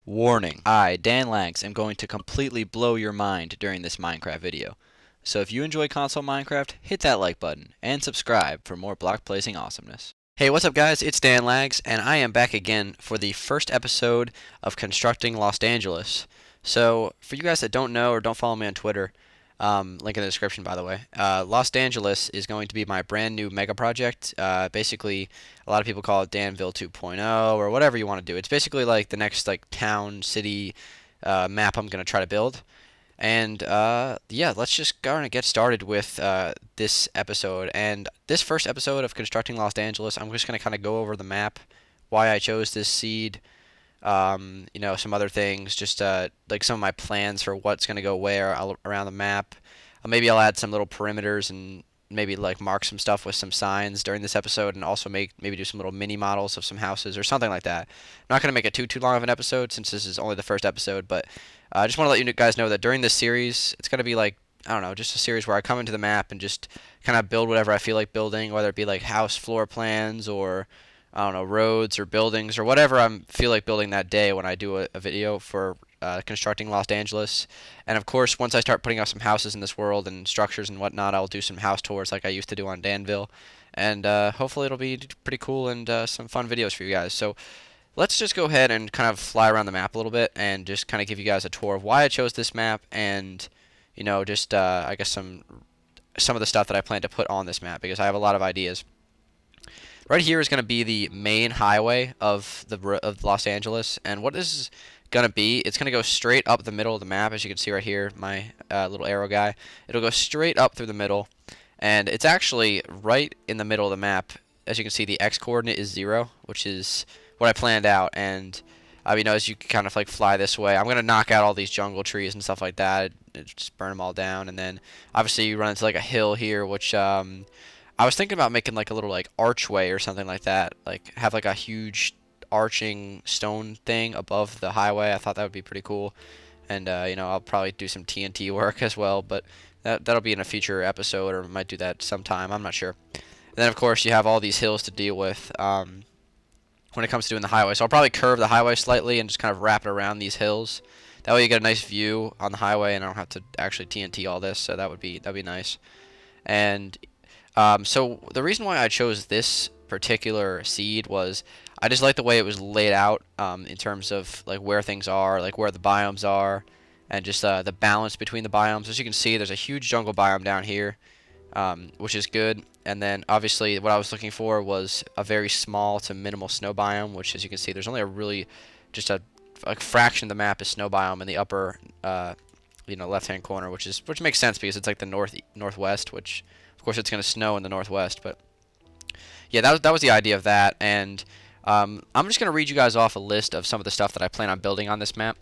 Warning, I, Dangeles, am going to completely blow your mind during this Minecraft video. So if you enjoy console Minecraft, hit that like button, and subscribe for more block placing awesomeness. Hey, what's up guys, it's Dangeles, and I am back again for the first episode of Constructing Los Angeles. So, for you guys that don't know or don't follow me on Twitter, link in the description by the way, Los Angeles is going to be my brand new mega project. Basically, a lot of people call it Danville 2.0 or whatever you want to do. It's basically like the next town, city map I'm going to try to build. And yeah, let's just go and get started with this episode. And this first episode of Constructing Los Angeles, I'm just going to kind of go over the map, why I chose this seed, some other things, just like some of my plans for what's going to go where around the map. Maybe I'll add some little perimeters and maybe like mark some stuff with some signs during this episode, and also maybe do some little mini models of some houses or something like that. I'm not going to make it too long of an episode since this is only the first episode, but I just want to let you guys know that during this series, it's going to be like, I don't know, just a series where I come into the map and just kind of build whatever I feel like building, whether it be like house floor plans or I don't know, roads or buildings or whatever I feel like building that day when I do a video for constructing Los Angeles. And of course, once I start putting up some houses in this world and structures and whatnot, I'll do some house tours like I used to do on Danville. And hopefully it'll be pretty cool and some fun videos for you guys. So let's just go ahead and kind of fly around the map a little bit and just kind of give you guys a tour of why I chose this map and, just I guess some of the stuff that I plan to put on this map, because I have a lot of ideas. Right here is going to be the main highway of Los Angeles, and what this is going to be, it's going to go straight up the middle of the map, as you can see right here, my little arrow guy. It'll go straight up through the middle, and it's actually right in the middle of the map. As you can see, the X coordinate is 0, which is what I planned out, and as you kind of like fly this way, I'm going to knock out all these jungle trees and stuff like that, just burn them all down, and then obviously you run into like a hill here, which I was thinking about making like a little like archway or something like that, like have like a huge arching stone thing above the highway. I thought that would be pretty cool, and I'll probably do some TNT work as well, but that'll be in a future episode, or might do that sometime, I'm not sure. And then of course you have all these hills to deal with when it comes to doing the highway, so I'll probably curve the highway slightly and just kind of wrap it around these hills. That way you get a nice view on the highway, and I don't have to actually TNT all this, so that'd be nice. And so the reason why I chose this particular seed was I just like the way it was laid out in terms of like where things are, like where the biomes are, and just the balance between the biomes. As you can see, there's a huge jungle biome down here, which is good. And then obviously what I was looking for was a very small to minimal snow biome, which, as you can see, there's only just a fraction of the map is snow biome in the upper left-hand corner, which makes sense because it's like the northwest, which of course it's going to snow in the northwest. But yeah, that was the idea of that. And I'm just going to read you guys off a list of some of the stuff that I plan on building on this map.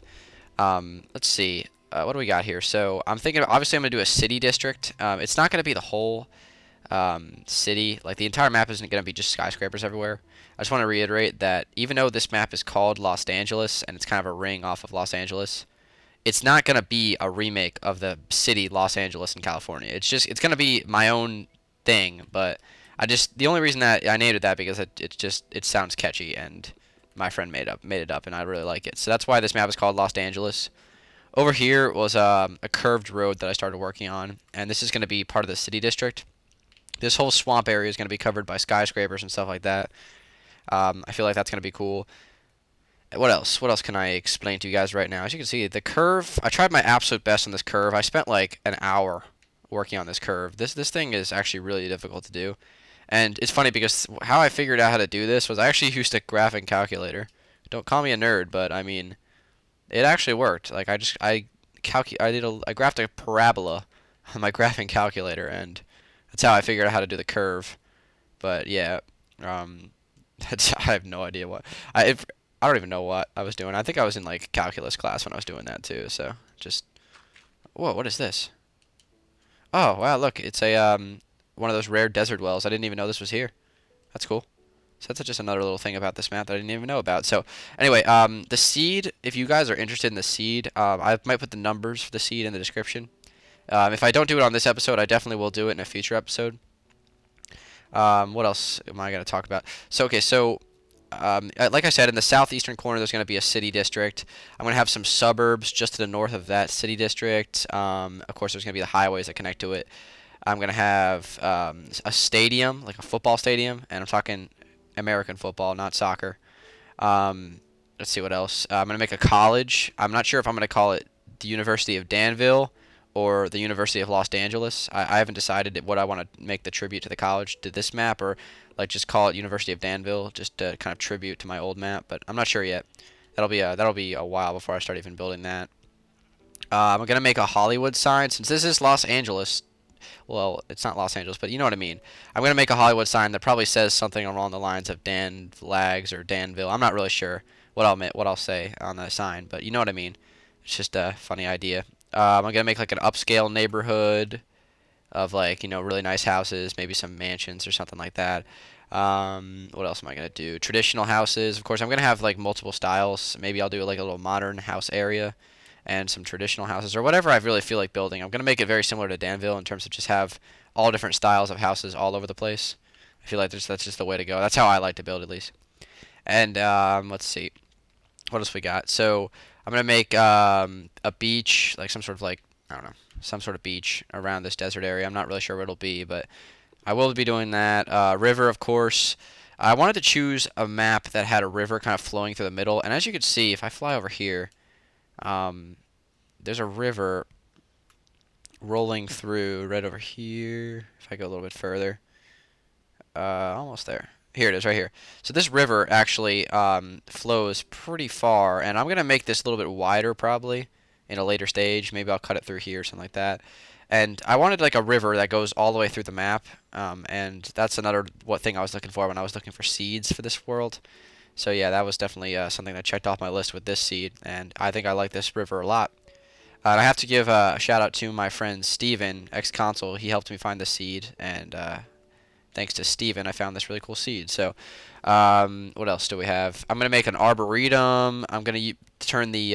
Let's see, what do we got here? So I'm thinking, obviously I'm going to do a city district. It's not going to be the whole city, like the entire map isn't going to be just skyscrapers everywhere. I just want to reiterate that even though this map is called Los Angeles and it's kind of a ring off of Los Angeles, it's not going to be a remake of the city Los Angeles in California. It's going to be my own thing, but the only reason that I named it that because it sounds catchy, and my friend made it up and I really like it. So that's why this map is called Los Angeles. Over here was a curved road that I started working on, and this is going to be part of the city district. This whole swamp area is going to be covered by skyscrapers and stuff like that. I feel like that's going to be cool. What else? What else can I explain to you guys right now? As you can see, the curve, I tried my absolute best on this curve. I spent like an hour working on this curve. This thing is actually really difficult to do. And it's funny because how I figured out how to do this was I actually used a graphing calculator. Don't call me a nerd, but I mean, it actually worked. Like I graphed a parabola on my graphing calculator, and that's how I figured out how to do the curve. But yeah, I have no idea what I don't even know what I was doing. I think I was in like calculus class when I was doing that too. So whoa, what is this? Oh wow, look, it's a one of those rare desert wells. I didn't even know this was here. That's cool. So that's just another little thing about this map that I didn't even know about. So anyway, the seed, if you guys are interested in the seed, I might put the numbers for the seed in the description. If I don't do it on this episode, I definitely will do it in a future episode. What else am I going to talk about? So, okay, so like I said, in the southeastern corner, there's going to be a city district. I'm going to have some suburbs just to the north of that city district. Of course, there's going to be the highways that connect to it. I'm going to have a stadium, like a football stadium, and I'm talking American football, not soccer. Let's see what else. I'm going to make a college. I'm not sure if I'm going to call it the University of Danville or the University of Los Angeles. I haven't decided what I want to make the tribute to the college to this map, or like just call it University of Danville, just to kind of tribute to my old map. But I'm not sure yet. That'll be a while before I start even building that. I'm gonna make a Hollywood sign since this is Los Angeles. Well, it's not Los Angeles, but you know what I mean. I'm gonna make a Hollywood sign that probably says something along the lines of Dan Lags or Danville. I'm not really sure what I'll say on that sign, but you know what I mean. It's just a funny idea. I'm gonna make like an upscale neighborhood of like, you know, really nice houses, maybe some mansions or something like that. What else am I gonna do? Traditional houses. Of course, I'm gonna have like multiple styles. Maybe I'll do like a little modern house area and some traditional houses or whatever I really feel like building. I'm gonna make it very similar to Danville in terms of just have all different styles of houses all over the place. I feel like that's just the way to go. That's how I like to build, at least. And let's see, what else we got? So I'm gonna make a beach, like some sort of like, I don't know, some sort of beach around this desert area. I'm not really sure what it'll be, but I will be doing that. River, of course. I wanted to choose a map that had a river kind of flowing through the middle. And as you can see, if I fly over here, there's a river rolling through right over here. If I go a little bit further, almost there. Here it is, right here. So this river actually flows pretty far, and I'm gonna make this a little bit wider probably in a later stage. Maybe I'll cut it through here or something like that. And I wanted like a river that goes all the way through the map, and that's another thing I was looking for when I was looking for seeds for this world. So yeah, that was definitely something that checked off my list with this seed, and I think I like this river a lot. And I have to give a shout out to my friend Steven, ex-console. He helped me find the seed, and thanks to Steven, I found this really cool seed. So, what else do we have? I'm going to make an arboretum. I'm going to turn the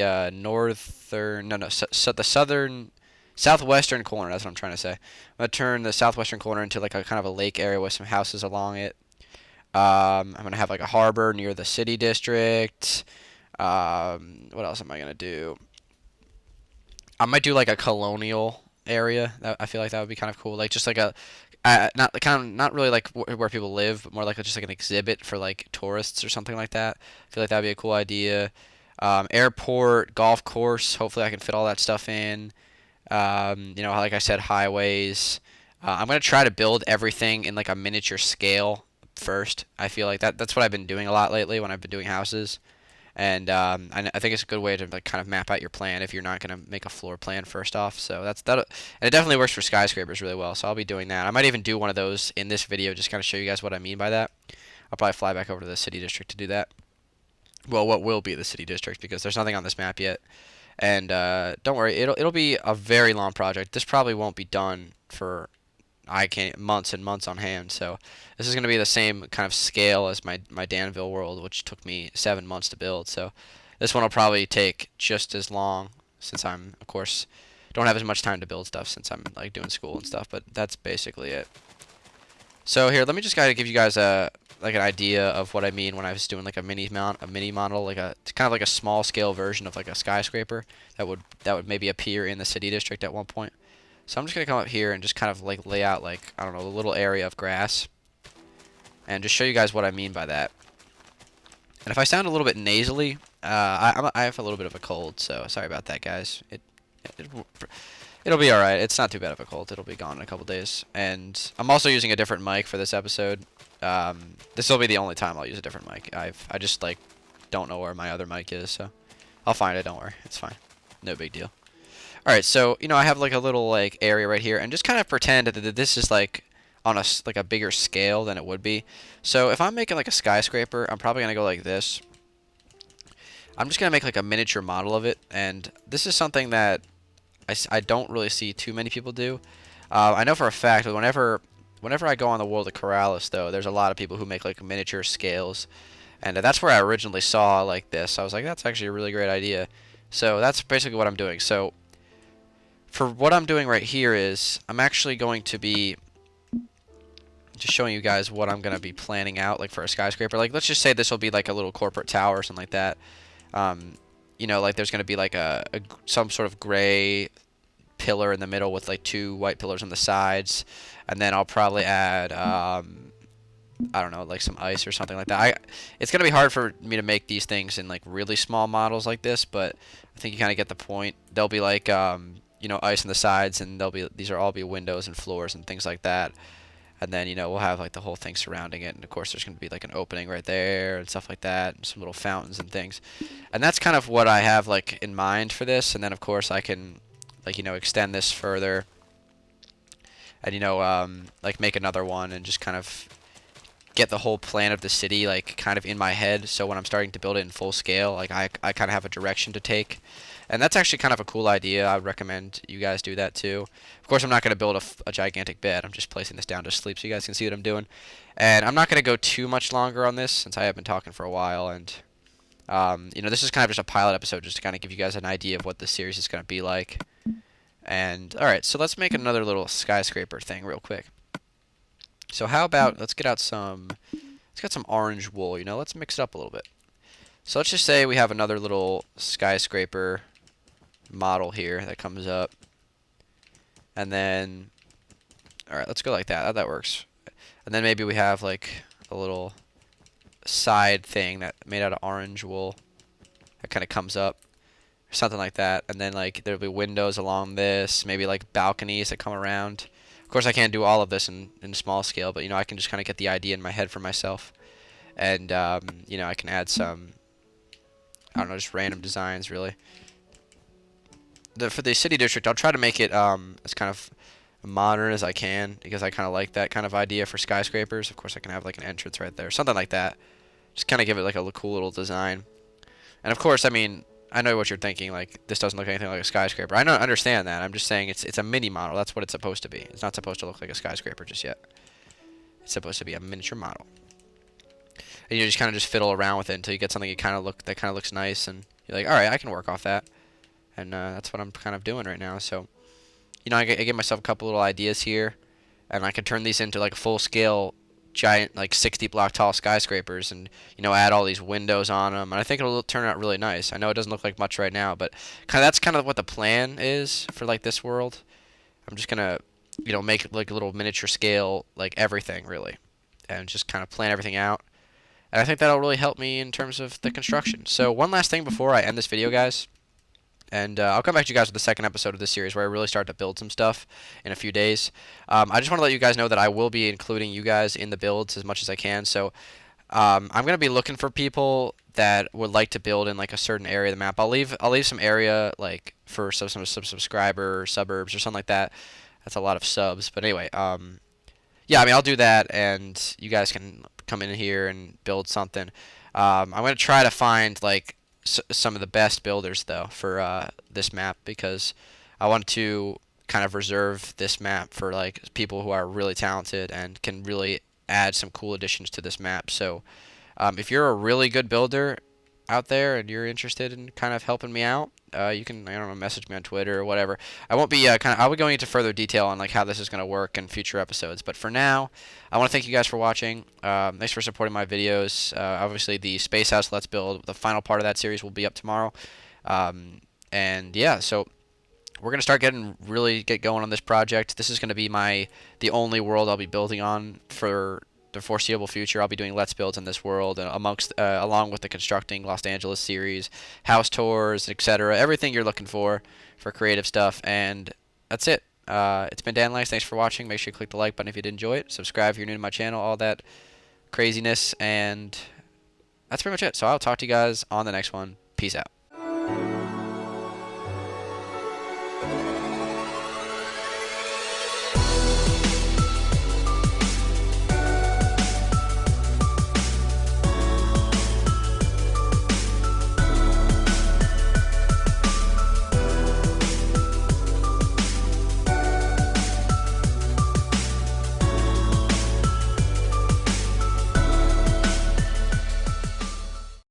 southwestern corner, that's what I'm trying to say. I'm going to turn the southwestern corner into like a kind of a lake area with some houses along it. I'm going to have like a harbor near the city district. What else am I going to do? I might do like a colonial area. I feel like that would be kind of cool. Like just like a not really like where people live, but more like just like an exhibit for like tourists or something like that. I feel like that'd be a cool idea. Airport, golf course. Hopefully I can fit all that stuff in. You know, like I said, highways. I'm gonna try to build everything in like a miniature scale first. I feel like that's what I've been doing a lot lately when I've been doing houses. And I think it's a good way to like kind of map out your plan if you're not gonna make a floor plan first off. So that, and it definitely works for skyscrapers really well. So I'll be doing that. I might even do one of those in this video, just kind of show you guys what I mean by that. I'll probably fly back over to the city district to do that. Well, what will be the city district, because there's nothing on this map yet. And don't worry, it'll be a very long project. This probably won't be done for months and months on hand. So this is going to be the same kind of scale as my Danville world, which took me 7 months to build. So this one will probably take just as long, since I'm, of course, don't have as much time to build stuff since I'm like doing school and stuff. But that's basically it. So here, let me just kind of give you guys like an idea of what I mean when I was doing like a mini model, like a kind of like a small scale version of like a skyscraper that would maybe appear in the city district at one point. So I'm just gonna come up here and just kind of like lay out like, I don't know, a little area of grass, and just show you guys what I mean by that. And if I sound a little bit nasally, I have a little bit of a cold, so sorry about that, guys. It'll be alright. It's not too bad of a cold. It'll be gone in a couple days. And I'm also using a different mic for this episode. This will be the only time I'll use a different mic. I just like don't know where my other mic is, so I'll find it. Don't worry, it's fine. No big deal. All right, so you know I have like a little like area right here, and just kind of pretend that this is like on a bigger scale than it would be. So if I'm making like a skyscraper, I'm probably gonna go like this. I'm just gonna make like a miniature model of it, and this is something that I don't really see too many people do. I know for a fact that whenever I go on the World of Corrales, though, there's a lot of people who make like miniature scales, and that's where I originally saw like this. I was like, that's actually a really great idea. So that's basically what I'm doing. So for what I'm doing right here is I'm actually going to be just showing you guys what I'm gonna be planning out like for a skyscraper. Like let's just say this will be like a little corporate tower or something like that. You know, like there's gonna be like some sort of gray pillar in the middle with like 2 white pillars on the sides, and then I'll probably add I don't know, like some ice or something like that. It's gonna be hard for me to make these things in like really small models like this, but I think you kind of get the point. There'll be like you know, ice on the sides, and these are all be windows and floors and things like that. And then, you know, we'll have like the whole thing surrounding it, and of course there's going to be like an opening right there and stuff like that, and some little fountains and things. And that's kind of what I have like in mind for this. And then of course I can like, you know, extend this further, and you know, like make another one and just kind of get the whole plan of the city like kind of in my head, so when I'm starting to build it in full scale, like I kind of have a direction to take. And that's actually kind of a cool idea. I would recommend you guys do that too. Of course, I'm not going to build a gigantic bed. I'm just placing this down to sleep so you guys can see what I'm doing. And I'm not going to go too much longer on this since I have been talking for a while. And, you know, this is kind of just a pilot episode just to kind of give you guys an idea of what this series is going to be like. And, alright, so let's make another little skyscraper thing real quick. So how about, let's get some orange wool, you know, let's mix it up a little bit. So let's just say we have another little skyscraper model here that comes up, and then alright, let's go like that. That works. And then maybe we have like a little side thing that made out of orange wool that kind of comes up or something like that. And then like there'll be windows along this, maybe like balconies that come around. Of course I can't do all of this in small scale, but you know, I can just kind of get the idea in my head for myself. And you know, I can add some, I don't know, just random designs really. For the city district, I'll try to make it as kind of modern as I can, because I kind of like that kind of idea for skyscrapers. Of course, I can have like an entrance right there, something like that. Just kind of give it like a cool little design. And of course, I mean, I know what you're thinking. Like, this doesn't look anything like a skyscraper. I understand that. I'm just saying it's a mini model. That's what it's supposed to be. It's not supposed to look like a skyscraper just yet. It's supposed to be a miniature model. And you just kind of just fiddle around with it until you get something that kind of looks nice, and you're like, all right, I can work off that. And that's what I'm kind of doing right now. So, you know, I give myself a couple little ideas here, and I could turn these into like a full-scale, giant, like 60-block tall skyscrapers, and you know, add all these windows on them. And I think it'll turn out really nice. I know it doesn't look like much right now, but that's kind of what the plan is for like this world. I'm just gonna, you know, make like a little miniature scale, like everything really, and just kind of plan everything out. And I think that'll really help me in terms of the construction. So one last thing before I end this video, guys. And I'll come back to you guys with the second episode of this series where I really start to build some stuff in a few days. I just want to let you guys know that I will be including you guys in the builds as much as I can. So I'm going to be looking for people that would like to build in like a certain area of the map. I'll leave some area like for some subscriber suburbs or something like that. That's a lot of subs. But anyway, yeah, I mean, I'll do that, and you guys can come in here and build something. I'm going to try to find like some of the best builders though for this map, because I want to kind of reserve this map for like people who are really talented and can really add some cool additions to this map. So if you're a really good builder out there and you're interested in kind of helping me out, you can, I don't know, message me on Twitter or whatever. I won't be I'll be going into further detail on like how this is going to work in future episodes. But for now, I want to thank you guys for watching. Thanks for supporting my videos. Obviously, the Space House Let's Build, the final part of that series, will be up tomorrow. And yeah, so we're going to start get going on this project. This is going to be the only world I'll be building on for the foreseeable future. I'll be doing Let's Builds in this world, and along with the Constructing Los Angeles series, house tours, etc. Everything you're looking for creative stuff. And that's it. It's been Dangeles. Thanks for watching. Make sure you click the like button if you did enjoy it. Subscribe if you're new to my channel. All that craziness. And that's pretty much it. So I'll talk to you guys on the next one. Peace out.